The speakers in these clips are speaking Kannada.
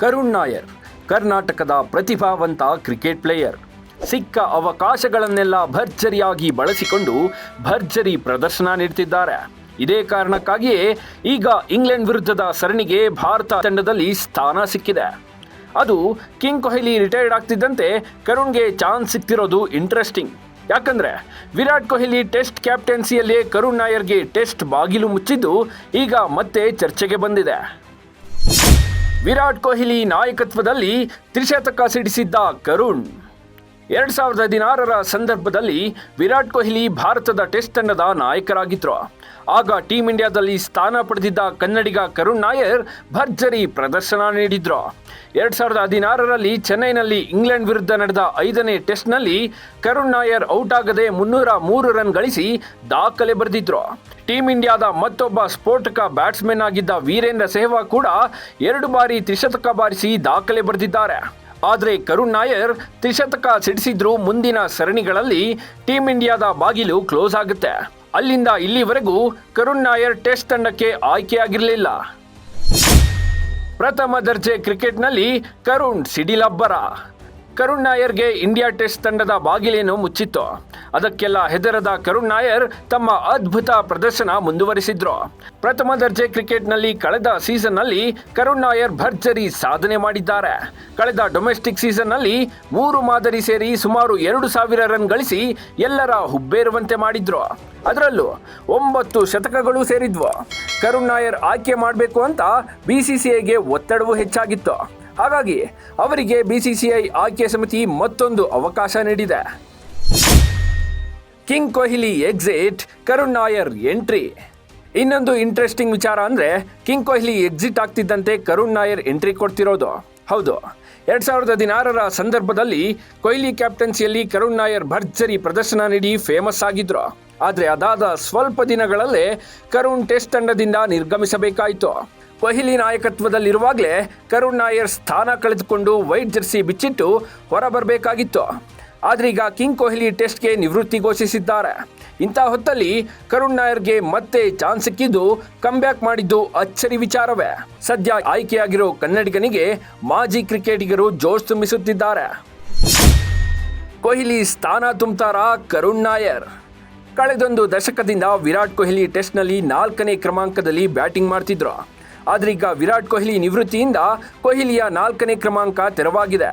ಕರುಣ್ ನಾಯರ್ ಕರ್ನಾಟಕದ ಪ್ರತಿಭಾವಂತ ಕ್ರಿಕೆಟ್ ಪ್ಲೇಯರ್. ಸಿಕ್ಕ ಅವಕಾಶಗಳನ್ನೆಲ್ಲ ಭರ್ಜರಿಯಾಗಿ ಬಳಸಿಕೊಂಡು ಭರ್ಜರಿ ಪ್ರದರ್ಶನ ನೀಡುತ್ತಿದ್ದಾರೆ. ಇದೇ ಕಾರಣಕ್ಕಾಗಿಯೇ ಈಗ ಇಂಗ್ಲೆಂಡ್ ವಿರುದ್ಧದ ಸರಣಿಗೆ ಭಾರತ ತಂಡದಲ್ಲಿ ಸ್ಥಾನ ಸಿಕ್ಕಿದೆ. ಅದು ಕಿಂಗ್ ಕೊಹ್ಲಿ ರಿಟೈರ್ಡ್ ಆಗ್ತಿದ್ದಂತೆ ಕರುಣ್ಗೆ ಚಾನ್ಸ್ ಸಿಕ್ತಿರೋದು ಇಂಟ್ರೆಸ್ಟಿಂಗ್. ಯಾಕಂದರೆ ವಿರಾಟ್ ಕೊಹ್ಲಿ ಟೆಸ್ಟ್ ಕ್ಯಾಪ್ಟನ್ಸಿಯಲ್ಲೇ ಕರುಣ್ ನಾಯರ್ಗೆ ಟೆಸ್ಟ್ ಬಾಗಿಲು ಮುಚ್ಚಿದ್ದು ಈಗ ಮತ್ತೆ ಚರ್ಚೆಗೆ ಬಂದಿದೆ. ವಿರಾಟ್ ಕೊಹ್ಲಿ ನಾಯಕತ್ವದಲ್ಲಿ ತ್ರಿಶತಕ ಸಿಡಿಸಿದ್ದ ಕರುಣ್ 2016ರ ಸಂದರ್ಭದಲ್ಲಿ ವಿರಾಟ್ ಕೊಹ್ಲಿ ಭಾರತದ ಟೆಸ್ಟ್ ತಂಡದ ನಾಯಕರಾಗಿದ್ದರು. ಆಗ ಟೀಮ್ ಇಂಡಿಯಾದಲ್ಲಿ ಸ್ಥಾನ ಪಡೆದಿದ್ದ ಕನ್ನಡಿಗ ಕರುಣ್ ನಾಯರ್ ಭರ್ಜರಿ ಪ್ರದರ್ಶನ ನೀಡಿದ್ರು. 2016ರಲ್ಲಿ ಚೆನ್ನೈನಲ್ಲಿ ಇಂಗ್ಲೆಂಡ್ ವಿರುದ್ಧ ನಡೆದ 5ನೇ ಟೆಸ್ಟ್ನಲ್ಲಿ ಕರುಣ್ ನಾಯರ್ ಔಟ್ ಆಗದೆ 303 ರನ್ ಗಳಿಸಿ ದಾಖಲೆ ಬರೆದಿದ್ರು. ಟೀಮ್ ಇಂಡಿಯಾದ ಮತ್ತೊಬ್ಬ ಸ್ಫೋಟಕ ಬ್ಯಾಟ್ಸ್ಮನ್ ಆಗಿದ್ದ ವೀರೇಂದ್ರ ಸೆಹ್ವಾಗ್ ಕೂಡ 2 ಬಾರಿ ತ್ರಿಶತಕ ಬಾರಿಸಿ ದಾಖಲೆ ಬರೆದಿದ್ದಾರೆ. ಆದರೆ ಕರುಣ್ ನಾಯರ್ ತ್ರಿಶತಕ ಸಿಡಿಸಿದ್ರೂ ಮುಂದಿನ ಸರಣಿಗಳಲ್ಲಿ ಟೀಮ್ ಇಂಡಿಯಾದ ಬಾಗಿಲು ಕ್ಲೋಸ್ ಆಗುತ್ತೆ. ಅಲ್ಲಿಂದ ಇಲ್ಲಿವರೆಗೂ ಕರುಣ್ ನಾಯರ್ ಟೆಸ್ಟ್ ತಂಡಕ್ಕೆ ಆಯ್ಕೆಯಾಗಿರಲಿಲ್ಲ. ಪ್ರಥಮ ದರ್ಜೆ ಕ್ರಿಕೆಟ್ನಲ್ಲಿ ಕರುಣ್ ಸಿಡಿಲಬ್ಬರ. ಕರುಣ್ ನಾಯರ್ಗೆ ಇಂಡಿಯಾ ಟೆಸ್ಟ್ ತಂಡದ ಬಾಗಿಲೇನು ಮುಚ್ಚಿತ್ತು. ಅದಕ್ಕೆಲ್ಲ ಹೆದರದ ಕರುಣ್ ನಾಯರ್ ತಮ್ಮ ಅದ್ಭುತ ಪ್ರದರ್ಶನ ಮುಂದುವರಿಸಿದ್ರು. ಪ್ರಥಮ ದರ್ಜೆ ಕ್ರಿಕೆಟ್ನಲ್ಲಿ ಕಳೆದ ಸೀಸನ್ನಲ್ಲಿ ಕರುಣ್ ನಾಯರ್ ಭರ್ಜರಿ ಸಾಧನೆ ಮಾಡಿದ್ದಾರೆ. ಕಳೆದ ಡೊಮೆಸ್ಟಿಕ್ ಸೀಸನ್ನಲ್ಲಿ 3 ಮಾದರಿ ಸೇರಿ ಸುಮಾರು 2,000 ರನ್ ಗಳಿಸಿ ಎಲ್ಲರ ಹುಬ್ಬೇರುವಂತೆ ಮಾಡಿದ್ರು. ಅದರಲ್ಲೂ 9 ಶತಕಗಳು ಸೇರಿದ್ವು. ಕರುಣ್ ನಾಯರ್ ಆಯ್ಕೆ ಮಾಡಬೇಕು ಅಂತ BCCIಗೆ ಒತ್ತಡವೂ ಹೆಚ್ಚಾಗಿತ್ತು. ಹಾಗಾಗಿ ಅವರಿಗೆ BCCI ಆಯ್ಕೆ ಸಮಿತಿ ಮತ್ತೊಂದು ಅವಕಾಶ ನೀಡಿದೆ. King Kohli exit, Karun Nair entry. ಇನ್ನೊಂದು ಇಂಟ್ರೆಸ್ಟಿಂಗ್ ವಿಚಾರ ಅಂದರೆ ಕಿಂಗ್ ಕೊಹ್ಲಿ ಎಕ್ಸಿಟ್ ಆಗ್ತಿದ್ದಂತೆ ಕರುಣ್ ನಾಯರ್ ಎಂಟ್ರಿ ಕೊಡ್ತಿರೋದು. ಹೌದು, 2016ರ ಸಂದರ್ಭದಲ್ಲಿ ಕೊಹ್ಲಿ ಕ್ಯಾಪ್ಟನ್ಸಿಯಲ್ಲಿ ಕರುಣ್ ನಾಯರ್ ಭರ್ಜರಿ ಪ್ರದರ್ಶನ ನೀಡಿ ಫೇಮಸ್ ಆಗಿದ್ರು. ಆದರೆ ಅದಾದ ಸ್ವಲ್ಪ ದಿನಗಳಲ್ಲೇ ಕರುಣ್ ಟೆಸ್ಟ್ ತಂಡದಿಂದ ನಿರ್ಗಮಿಸಬೇಕಾಯಿತು. ಕೊಹ್ಲಿ ನಾಯಕತ್ವದಲ್ಲಿರುವಾಗಲೇ ಕರುಣ್ ನಾಯರ್ ಸ್ಥಾನ ಕಳೆದುಕೊಂಡು ವೈಟ್ ಜರ್ಸಿ ಬಿಚ್ಚಿಟ್ಟು ಹೊರಬರಬೇಕಾಗಿತ್ತು. ಆದರೆ ಈಗ ಕಿಂಗ್ ಕೊಹ್ಲಿ ಟೆಸ್ಟ್ಗೆ ನಿವೃತ್ತಿ ಘೋಷಿಸಿದ್ದಾರೆ. ಇಂಥ ಹೊತ್ತಲ್ಲಿ ಕರುಣ್ ನಾಯರ್ಗೆ ಮತ್ತೆ ಚಾನ್ಸ್ ಸಿಕ್ಕಿದ್ದು ಕಮ್ಬ್ಯಾಕ್ ಮಾಡಿದ್ದು ಅಚ್ಚರಿ ವಿಚಾರವೇ. ಸದ್ಯ ಆಯ್ಕೆಯಾಗಿರೋ ಕನ್ನಡಿಗನಿಗೆ ಮಾಜಿ ಕ್ರಿಕೆಟಿಗರು ಜೋಶ್ ತುಂಬಿಸುತ್ತಿದ್ದಾರೆ. ಕೊಹ್ಲಿ ಸ್ಥಾನ ತುಂಬುತ್ತಾರಾ ಕರುಣ್ ನಾಯರ್? ಕಳೆದೊಂದು ದಶಕದಿಂದ ವಿರಾಟ್ ಕೊಹ್ಲಿ ಟೆಸ್ಟ್ನಲ್ಲಿ 4ನೇ ಕ್ರಮಾಂಕದಲ್ಲಿ ಬ್ಯಾಟಿಂಗ್ ಮಾಡ್ತಿದ್ರು. ಆದರೆ ಈಗ ವಿರಾಟ್ ಕೊಹ್ಲಿ ನಿವೃತ್ತಿಯಿಂದ ಕೊಹ್ಲಿಯ 4ನೇ ಕ್ರಮಾಂಕ ತೆರವಾಗಿದೆ.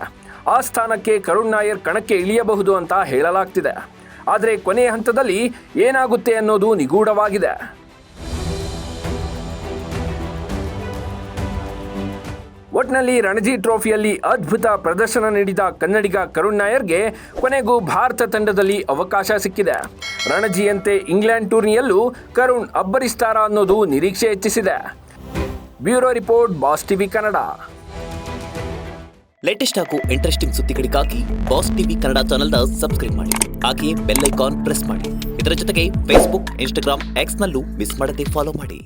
ಆ ಸ್ಥಾನಕ್ಕೆ ಕರುಣ್ ನಾಯರ್ ಕಣಕ್ಕೆ ಇಳಿಯಬಹುದು ಅಂತ ಹೇಳಲಾಗ್ತಿದೆ. ಆದರೆ ಕೊನೆಯ ಹಂತದಲ್ಲಿ ಏನಾಗುತ್ತೆ ಅನ್ನೋದು ನಿಗೂಢವಾಗಿದೆ. ಒಟ್ನಲ್ಲಿ ರಣಜಿ ಟ್ರೋಫಿಯಲ್ಲಿ ಅದ್ಭುತ ಪ್ರದರ್ಶನ ನೀಡಿದ ಕನ್ನಡಿಗ ಕರುಣ್ ನಾಯರ್ಗೆ ಕೊನೆಗೂ ಭಾರತ ತಂಡದಲ್ಲಿ ಅವಕಾಶ ಸಿಕ್ಕಿದೆ. ರಣಜಿಯಂತೆ ಇಂಗ್ಲೆಂಡ್ ಟೂರ್ನಿಯಲ್ಲೂ ಕರುಣ್ ಅಬ್ಬರಿಸ್ತಾರಾ ಅನ್ನೋದು ನಿರೀಕ್ಷೆ ಹೆಚ್ಚಿಸಿದೆ. Bureau report, boss TV Kannada. Latest ಹಾಗೂ ಇಂಟ್ರೆಸ್ಟಿಂಗ್ ಸುದ್ದಿಗಳಿಗಾಗಿ ಬಾಸ್ ಟಿವಿ ಕನ್ನಡ ಚಾನೆಲ್ನ ಸಬ್ಸ್ಕ್ರೈಬ್ ಮಾಡಿ. ಹಾಗೆಯೇ ಬೆಲ್ ಐಕಾನ್ ಪ್ರೆಸ್ ಮಾಡಿ. ಇದರ ಜೊತೆಗೆ ಫೇಸ್ಬುಕ್, ಇನ್ಸ್ಟಾಗ್ರಾಮ್, ಎಕ್ಸ್ನಲ್ಲೂ ಮಿಸ್ ಮಾಡದೆ ಫಾಲೋ ಮಾಡಿ.